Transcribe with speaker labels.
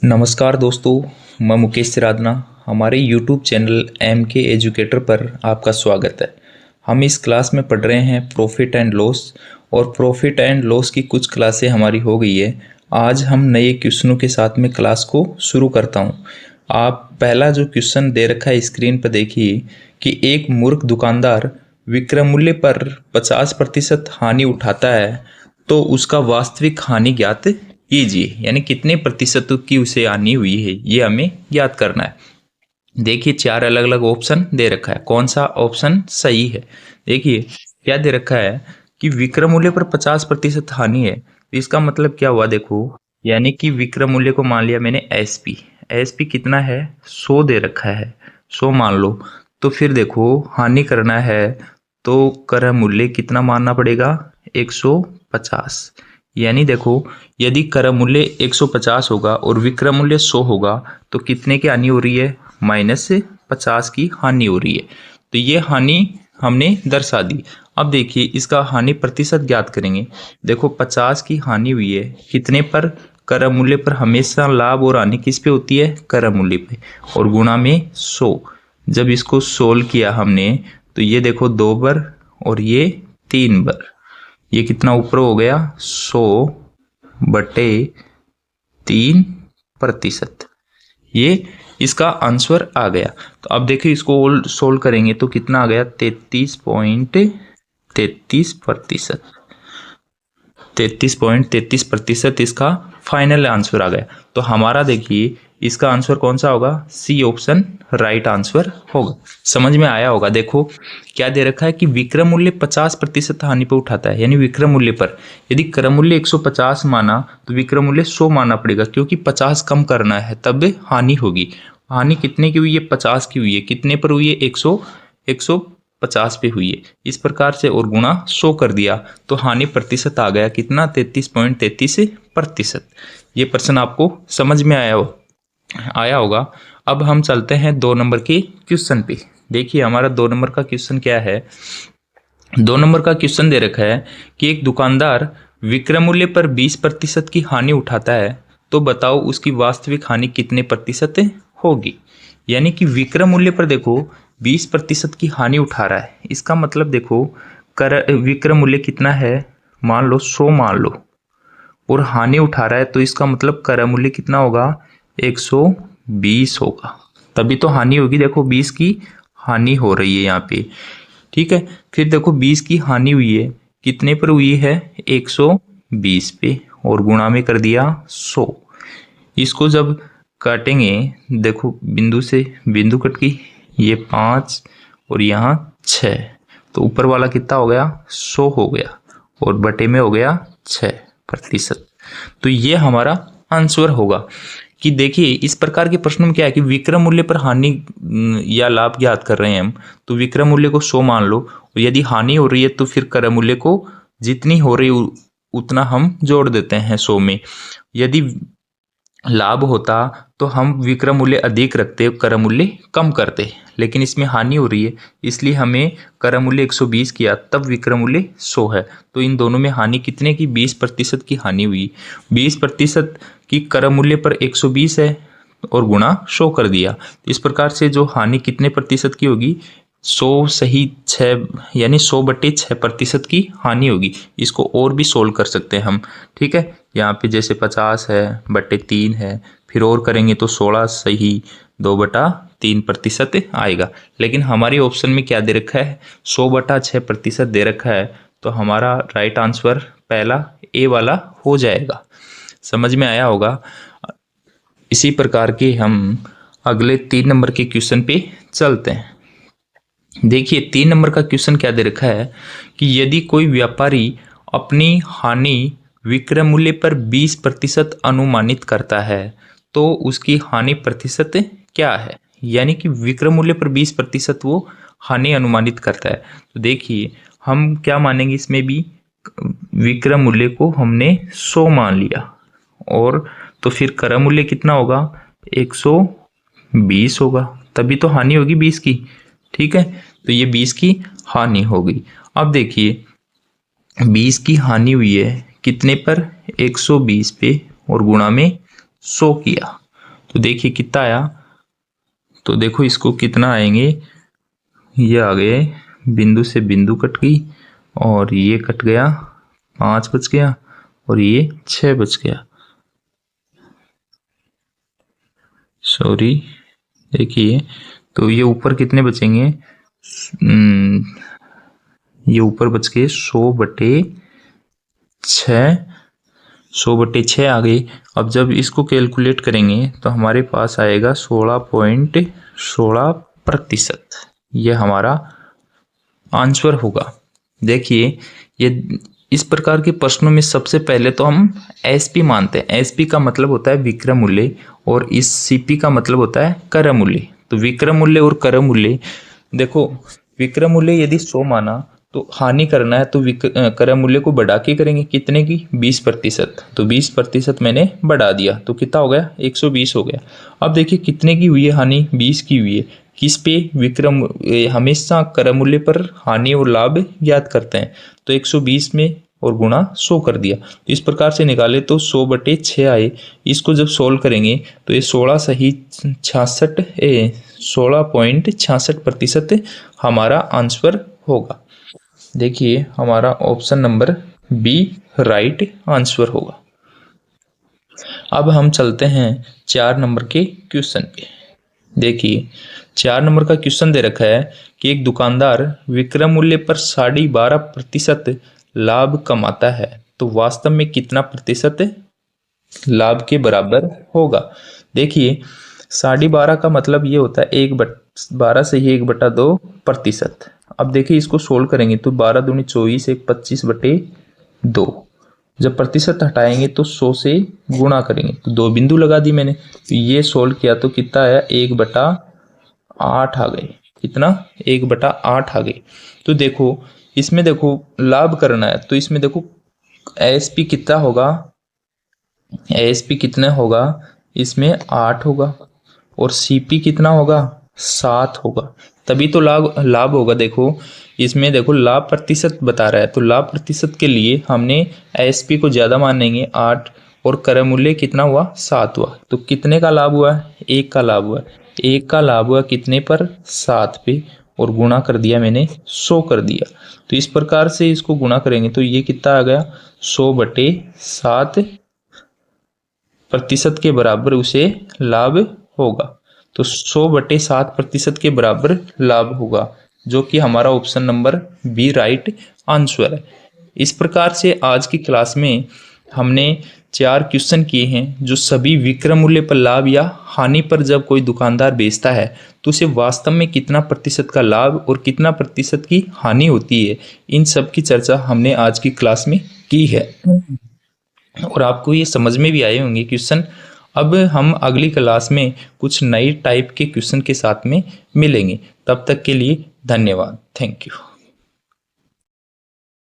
Speaker 1: नमस्कार दोस्तों, मैं मुकेश सिरादना। हमारे YouTube चैनल MK एजुकेटर पर आपका स्वागत है। हम इस क्लास में पढ़ रहे हैं प्रॉफिट एंड लॉस, और प्रॉफिट एंड लॉस की कुछ क्लासें हमारी हो गई है। आज हम नए क्वेश्चनों के साथ में क्लास को शुरू करता हूं। आप पहला जो क्वेश्चन दे रखा है स्क्रीन पर देखिए कि एक मूर्ख दुकानदार विक्रय मूल्य पर 50% हानि उठाता है, तो उसका वास्तविक हानि ज्ञात कीजिए। यानी कितने प्रतिशत की उसे हानि हुई है, ये हमें ज्ञात करना है। देखिए, चार अलग अलग ऑप्शन दे रखा है, कौन सा ऑप्शन सही है। देखिए क्या दे रखा है कि विक्रय मूल्य पर 50% हानि है, तो इसका मतलब क्या हुआ देखो। यानी कि विक्रय मूल्य को मान लिया मैंने एसपी कितना है, 100 दे रखा है, 100 मान लो। तो फिर देखो हानि करना है तो क्रय मूल्य कितना मानना पड़ेगा, 150। यानी देखो, यदि क्रय मूल्य 150 होगा और विक्रय मूल्य 100 होगा, तो कितने की हानि हो रही है, -50 की हानि हो रही है। तो ये हानि हमने दर्शा दी। अब देखिए इसका हानि प्रतिशत ज्ञात करेंगे। देखो 50 की हानि हुई है, कितने पर, क्रय मूल्य पर। हमेशा लाभ और हानि किस पे होती है, क्रय मूल्य पे, और गुणा में 100। जब इसको सोल्व किया हमने, तो ये देखो 2 बार और ये 3 बार, ये कितना ऊपर हो गया, 100/3%। ये इसका आंसर आ गया। तो अब देखिए इसको सोल्व करेंगे तो कितना आ गया, 33.33%। 33.33% इसका फाइनल आंसर आ गया। तो हमारा देखिए इसका आंसर कौन सा होगा, सी ऑप्शन राइट आंसर होगा। समझ में आया होगा। देखो क्या दे रखा है कि विक्रय मूल्य 50% हानि पर उठाता है। यानी विक्रय मूल्य पर यदि क्रय मूल्य 150 माना तो विक्रय मूल्य 100 मानना पड़ेगा, क्योंकि 50 कम करना है तब हानि होगी। हानि कितने की हुई है, 50 की हुई है। कितने पर हुई है, 150 पे हुई है। इस प्रकार से और गुणा 100 कर दिया, तो हानि प्रतिशत आ गया कितना, 33.33%। ये प्रश्न आपको समझ में आया होगा। अब हम चलते हैं 2 नंबर के क्वेश्चन पे। देखिए हमारा 2 नंबर का क्वेश्चन क्या है। 2 नंबर का क्वेश्चन दे रखा है कि एक दुकानदार विक्रय मूल्य पर 20% की हानि उठाता है, तो बताओ उसकी वास्तविक हानि कितने प्रतिशत होगी। यानी कि विक्रय मूल्य पर देखो 20% की हानि उठा रहा है। इसका मतलब देखो विक्रय मूल्य कितना है, मान लो 100 मान लो, और हानि उठा रहा है, तो इसका मतलब क्रय मूल्य कितना होगा, 120 होगा। तभी तो हानि होगी। देखो 20 की हानि हो रही है यहाँ पे, ठीक है। फिर देखो 20 की हानि हुई है, कितने पर हुई है, 120 पे, और गुणा में कर दिया 100। इसको जब काटेंगे, देखो बिंदु से बिंदु कट गई, ये 5 और यहाँ 6, तो ऊपर वाला कितना हो गया, 100 हो गया, और बटे में हो गया 6%। तो ये हमारा आंसर होगा। कि देखिए इस प्रकार के प्रश्नों में क्या है कि विक्रय मूल्य पर हानि या लाभ ज्ञात कर रहे हैं हम, तो विक्रय मूल्य को 100 मान लो, और यदि हानि हो रही है तो फिर क्रय मूल्य को जितनी हो रही उतना हम जोड़ देते हैं 100 में। यदि लाभ होता तो हम विक्रय मूल्य अधिक रखते, क्रय मूल्य कम करते, लेकिन इसमें हानि हो रही है इसलिए हमें क्रय मूल्य 120 किया, तब विक्रय मूल्य 100 है। तो इन दोनों में हानि कितने की, 20% की हानि हुई। 20% की क्रय मूल्य पर 120 है और गुणा 100 कर दिया। इस प्रकार से जो हानि कितने प्रतिशत की होगी, 100 सही 6, यानी 100/6% की हानि होगी। इसको और भी सोल्व कर सकते हैं हम, ठीक है। यहाँ पे जैसे 50 है बटे 3 है, फिर और करेंगे तो 16 सही 2/3% आएगा। लेकिन हमारी ऑप्शन में क्या दे रखा है, 100/6% दे रखा है, तो हमारा राइट आंसर पहला ए वाला हो जाएगा। समझ में आया होगा। इसी प्रकार के हम अगले 3 नंबर के क्वेश्चन पे चलते हैं। देखिए 3 नंबर का क्वेश्चन क्या दे रखा है कि यदि कोई व्यापारी अपनी हानि विक्रय मूल्य पर 20% अनुमानित करता है, तो उसकी हानि प्रतिशत क्या है। यानी कि विक्रय मूल्य पर 20% वो हानि अनुमानित करता है। तो देखिए हम क्या मानेंगे, इसमें भी विक्रय मूल्य को हमने 100 मान लिया, और तो फिर क्रय मूल्य कितना होगा, 120 होगा, तभी तो हानि होगी 20 की, ठीक है। तो ये 20 की हानि हो गई। अब देखिए 20 की हानि हुई है कितने पर, 120 पे, और गुणा में 100 किया। तो देखिए कितना आया, तो देखो इसको कितना आएंगे, ये आ गए, बिंदु से बिंदु कट गई और ये कट गया, 5 बच गया और ये 6 बच गया। सॉरी, देखिए तो ये ऊपर कितने बचेंगे, ये ऊपर बच गए 100/6, 100/6 आ गई। अब जब इसको कैलकुलेट करेंगे तो हमारे पास आएगा 16.16%। ये हमारा आंसर होगा। देखिए ये इस प्रकार के प्रश्नों में सबसे पहले तो हम एसपी मानते हैं। एसपी का मतलब होता है विक्रम मूल्य और इस सीपी का मतलब होता है क्रम मूल्य। तो विक्रम मूल्य और क्रम मूल्य, देखो विक्रम मूल्य यदि 100 माना तो हानि करना है तो क्रम मूल्य को बढ़ा के करेंगे, कितने की, 20%। तो 20% मैंने बढ़ा दिया तो कितना हो गया, 120 हो गया। अब देखिए कितने की हुई है हानि, 20 की हुई है। किस पे, विक्रम, हमेशा क्रम मूल्य पर हानि और लाभ ज्ञात करते हैं। तो 120 में और गुणा 100 कर दिया। तो इस प्रकार से निकाले तो 100/6 आए। इसको जब सोल्व करेंगे तो ये 16.66% हमारा आंसर होगा। देखिए हमारा option number B right answer होगा। अब हम चलते हैं 4 नंबर के क्वेश्चन पे। देखिए 4 नंबर का क्वेश्चन दे रखा है कि एक दुकानदार विक्रम मूल्य पर 12.5% लाभ कमाता है, तो वास्तव में कितना प्रतिशत लाभ के बराबर होगा। देखिए 12.5 का मतलब ये होता है 12 से ही 1/2%। अब देखिए इसको सोल्व करेंगे तो 12 दूनी 24, 25/2। जब प्रतिशत हटाएंगे तो 100 से गुणा करेंगे तो 2 बिंदु लगा दी मैंने। तो ये सोल्व किया तो कितना आया, 1/8 आ गए। कितना, 1/8 आ गई। तो देखो इसमें देखो लाभ करना है तो इसमें देखो एएसपी कितना होगा, एएसपी कितना होगा, इसमें 8 होगा और सीपी कितना होगा, 7 होगा, तभी तो लाभ होगा। देखो इसमें देखो लाभ प्रतिशत बता रहा है तो लाभ प्रतिशत के लिए हमने एएसपी को ज़्यादा मानेंगे, 8, और क्रय मूल्य कितना हुआ, 7 हुआ। तो कितने का लाभ हुआ, 1 का लाभ हुआ। 1 का लाभ हुआ कितने पर, 7 पे, और गुणा कर दिया मैंने 100 कर दिया। तो इस प्रकार से इसको गुणा करेंगे तो ये कितना आ गया, 100/7% के बराबर उसे लाभ होगा। तो 100/7% के बराबर लाभ होगा, जो कि हमारा option number B right answer है। इस प्रकार से आज की क्लास में हमने 4 क्वेश्चन किए हैं जो सभी विक्रम मूल्य पर लाभ या हानि पर जब कोई दुकानदार बेचता है तो उसे वास्तव में कितना प्रतिशत का लाभ और कितना प्रतिशत की हानि होती है, इन सब की चर्चा हमने आज की क्लास में की है और आपको ये समझ में भी आए होंगे क्वेश्चन। अब हम अगली क्लास में कुछ नई टाइप के क्वेश्चन के साथ में मिलेंगे। तब तक के लिए धन्यवाद। Thank you.